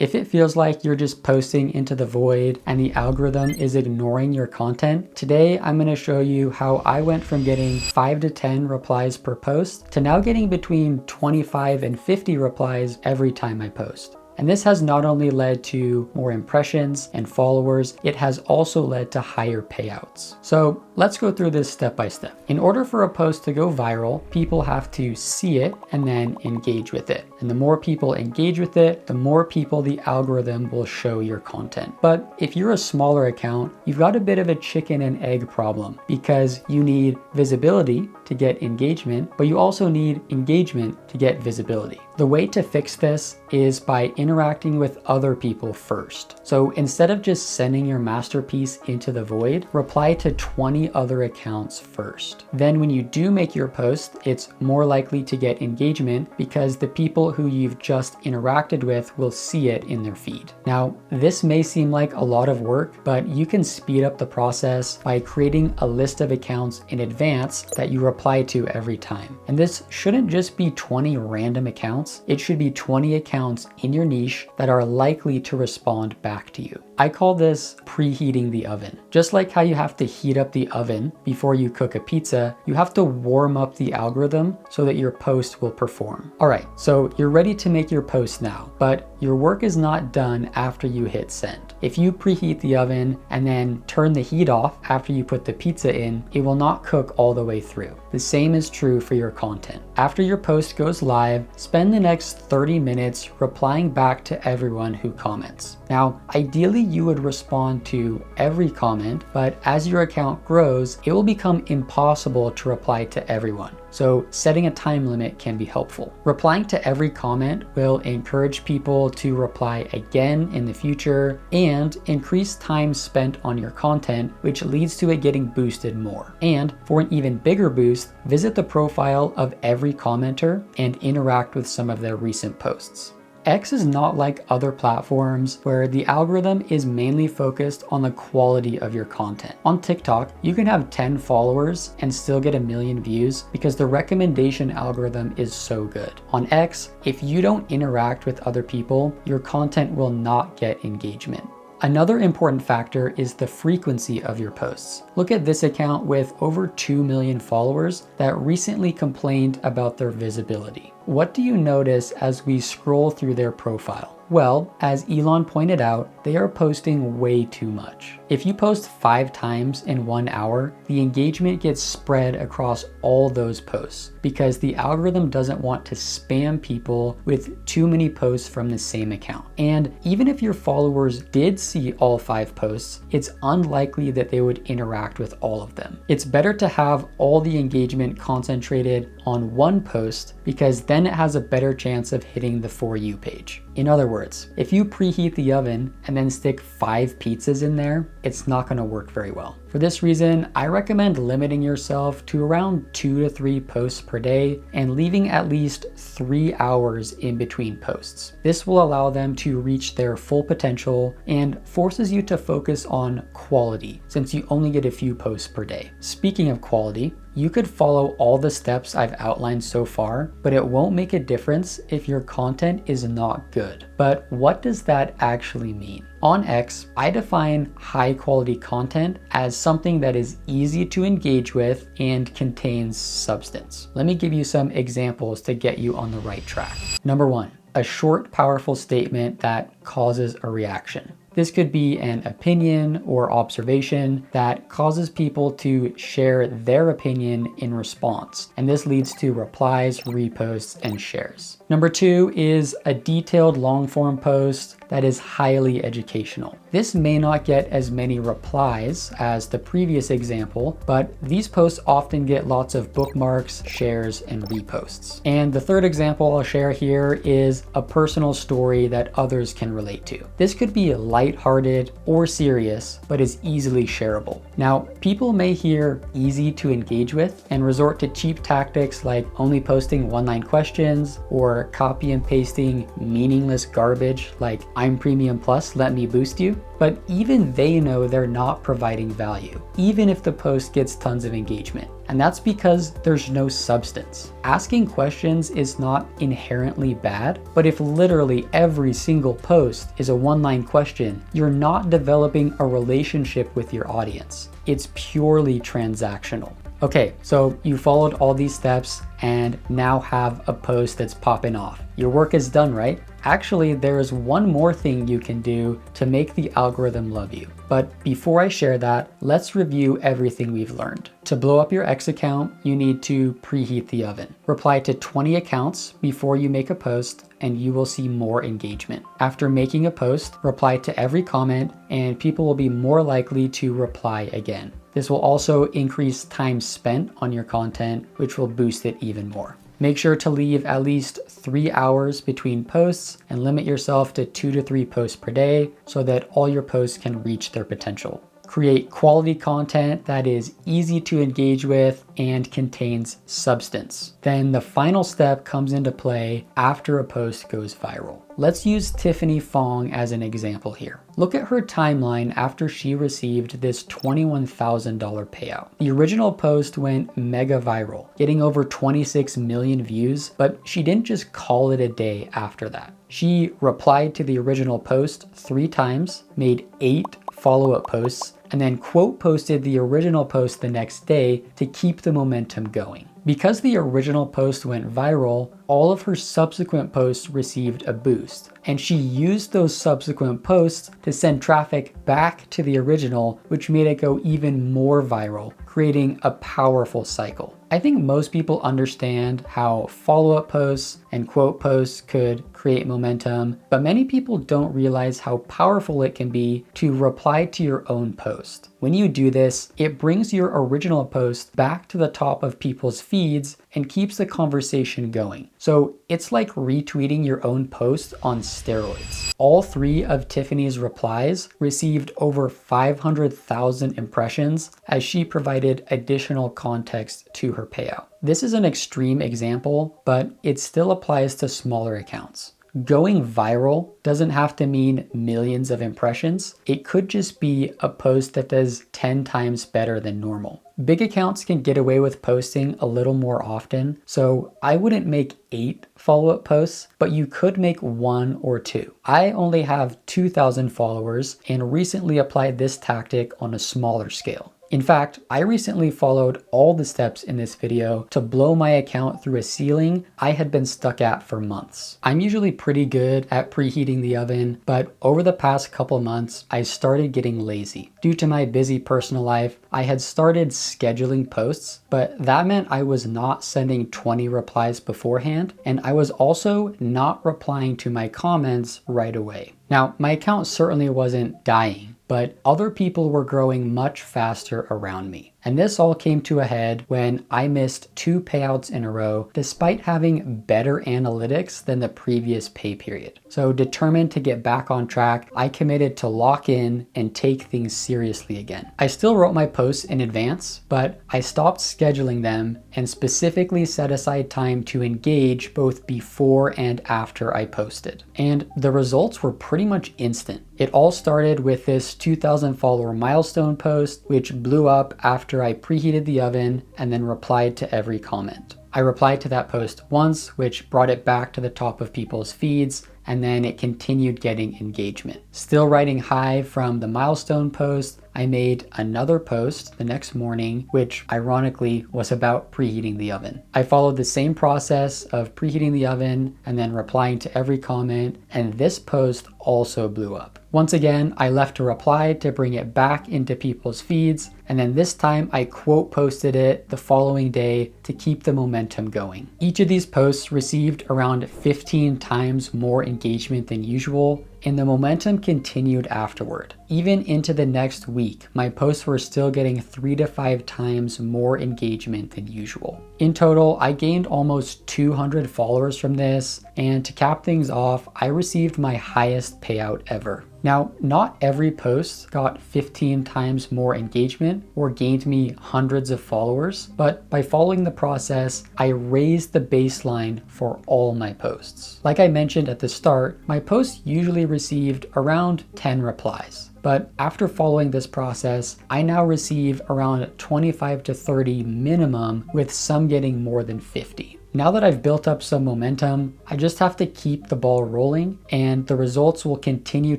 If it feels like you're just posting into the void and the algorithm is ignoring your content, today I'm going to show you how I went from getting 5 to 10 replies per post to now getting between 25 and 50 replies every time I post. And this has not only led to more impressions and followers, it has also led to higher payouts. So let's go through this step by step. In order for a post to go viral, people have to see it and then engage with it. And the more people engage with it, the more people the algorithm will show your content. But if you're a smaller account, you've got a bit of a chicken and egg problem because you need visibility to get engagement, but you also need engagement to get visibility. The way to fix this is by interacting with other people first. So instead of just sending your masterpiece into the void, reply to 20 other accounts first. Then when you do make your post, it's more likely to get engagement because the people who you've just interacted with will see it in their feed. Now, this may seem like a lot of work, but you can speed up the process by creating a list of accounts in advance that you reply to every time. And this shouldn't just be 20 random accounts. It should be 20 accounts in your niche that are likely to respond back to you. I call this preheating the oven. Just like how you have to heat up the oven before you cook a pizza, you have to warm up the algorithm so that your post will perform. All right, so you're ready to make your post now, but your work is not done after you hit send. If you preheat the oven and then turn the heat off after you put the pizza in, it will not cook all the way through. The same is true for your content. After your post goes live, spend the next 30 minutes replying back to everyone who comments. Now, ideally you would respond to every comment, but as your account grows, it will become impossible to reply to everyone. So setting a time limit can be helpful. Replying to every comment will encourage people to reply again in the future and increase time spent on your content, which leads to it getting boosted more. And for an even bigger boost, visit the profile of every commenter and interact with some of their recent posts. X is not like other platforms where the algorithm is mainly focused on the quality of your content. On TikTok, you can have 10 followers and still get 1 million views because the recommendation algorithm is so good. On X, if you don't interact with other people, your content will not get engagement. Another important factor is the frequency of your posts. Look at this account with over 2 million followers that recently complained about their visibility. What do you notice as we scroll through their profile? Well, as Elon pointed out, they are posting way too much. If you post 5 times in 1 hour, the engagement gets spread across all those posts because the algorithm doesn't want to spam people with too many posts from the same account. And even if your followers did see all 5 posts, it's unlikely that they would interact with all of them. It's better to have all the engagement concentrated on one post because then it has a better chance of hitting the For You page. In other words, if you preheat the oven and then stick 5 pizzas in there, it's not going to work very well. For this reason, I recommend limiting yourself to around 2 to 3 posts per day and leaving at least 3 hours in between posts. This will allow them to reach their full potential and forces you to focus on quality since you only get a few posts per day. Speaking of quality, you could follow all the steps I've outlined so far, but it won't make a difference if your content is not good. But what does that actually mean? On X, I define high quality content as something that is easy to engage with and contains substance. Let me give you some examples to get you on the right track. Number 1, a short, powerful statement that causes a reaction. This could be an opinion or observation that causes people to share their opinion in response, and this leads to replies, reposts, and shares. Number 2 is a detailed long-form post that is highly educational. This may not get as many replies as the previous example, but these posts often get lots of bookmarks, shares, and reposts. And the third example I'll share here is a personal story that others can relate to. This could be lighthearted or serious, but is easily shareable. Now, people may hear easy to engage with and resort to cheap tactics like only posting one-line questions or copy and pasting meaningless garbage like I'm Premium Plus, let me boost you. But even they know they're not providing value, even if the post gets tons of engagement. And that's because there's no substance. Asking questions is not inherently bad, but if literally every single post is a one-line question, you're not developing a relationship with your audience. It's purely transactional. Okay, so you followed all these steps and now have a post that's popping off. Your work is done, right? Actually, there is one more thing you can do to make the algorithm love you. But before I share that, let's review everything we've learned. To blow up your X account, you need to preheat the oven. Reply to 20 accounts before you make a post, and you will see more engagement. After making a post, reply to every comment, and people will be more likely to reply again. This will also increase time spent on your content, which will boost it even more. Make sure to leave at least 3 hours between posts and limit yourself to 2 to 3 posts per day so that all your posts can reach their potential. Create quality content that is easy to engage with and contains substance. Then the final step comes into play after a post goes viral. Let's use Tiffany Fong as an example here. Look at her timeline after she received this $21,000 payout. The original post went mega viral, getting over 26 million views, but she didn't just call it a day after that. She replied to the original post 3 times, made 8 follow-up posts, and then quote posted the original post the next day to keep the momentum going. Because the original post went viral, all of her subsequent posts received a boost, and she used those subsequent posts to send traffic back to the original, which made it go even more viral, creating a powerful cycle. I think most people understand how follow-up posts and quote posts could create momentum, but many people don't realize how powerful it can be to reply to your own post. When you do this, it brings your original post back to the top of people's feeds and keeps the conversation going. So it's like retweeting your own post on steroids. All 3 of Tiffany's replies received over 500,000 impressions as she provided additional context to her payout. This is an extreme example, but it still applies to smaller accounts. Going viral doesn't have to mean millions of impressions. It could just be a post that does 10 times better than normal. Big accounts can get away with posting a little more often, so I wouldn't make 8 follow-up posts, but you could make 1 or 2. I only have 2,000 followers and recently applied this tactic on a smaller scale. In fact, I recently followed all the steps in this video to blow my account through a ceiling I had been stuck at for months. I'm usually pretty good at preheating the oven, but over the past couple months, I started getting lazy. Due to my busy personal life, I had started scheduling posts, but that meant I was not sending 20 replies beforehand, and I was also not replying to my comments right away. Now, my account certainly wasn't dying, but other people were growing much faster around me. And this all came to a head when I missed 2 payouts in a row despite having better analytics than the previous pay period. So determined to get back on track, I committed to lock in and take things seriously again. I still wrote my posts in advance, but I stopped scheduling them and specifically set aside time to engage both before and after I posted. And the results were pretty much instant. It all started with this 2,000 follower milestone post, which blew up after I preheated the oven and then replied to every comment. I replied to that post once, which brought it back to the top of people's feeds, and then it continued getting engagement. Still riding high from the milestone post, I made another post the next morning, which ironically was about preheating the oven. I followed the same process of preheating the oven and then replying to every comment, and this post also blew up. Once again, I left a reply to bring it back into people's feeds, and then this time I quote posted it the following day to keep the momentum going. Each of these posts received around 15 times more engagement than usual, and the momentum continued afterward. Even into the next week, my posts were still getting 3 to 5 times more engagement than usual. In total, I gained almost 200 followers from this, and to cap things off, I received my highest highest payout ever. Now, not every post got 15 times more engagement or gained me hundreds of followers, but by following the process, I raised the baseline for all my posts. Like I mentioned at the start, my posts usually received around 10 replies. But after following this process, I now receive around 25 to 30 minimum, with some getting more than 50. Now that I've built up some momentum, I just have to keep the ball rolling, and the results will continue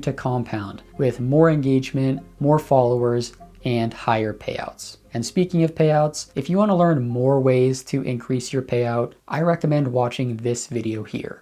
to compound with more engagement, more followers, and higher payouts. And speaking of payouts, if you want to learn more ways to increase your payout, I recommend watching this video here.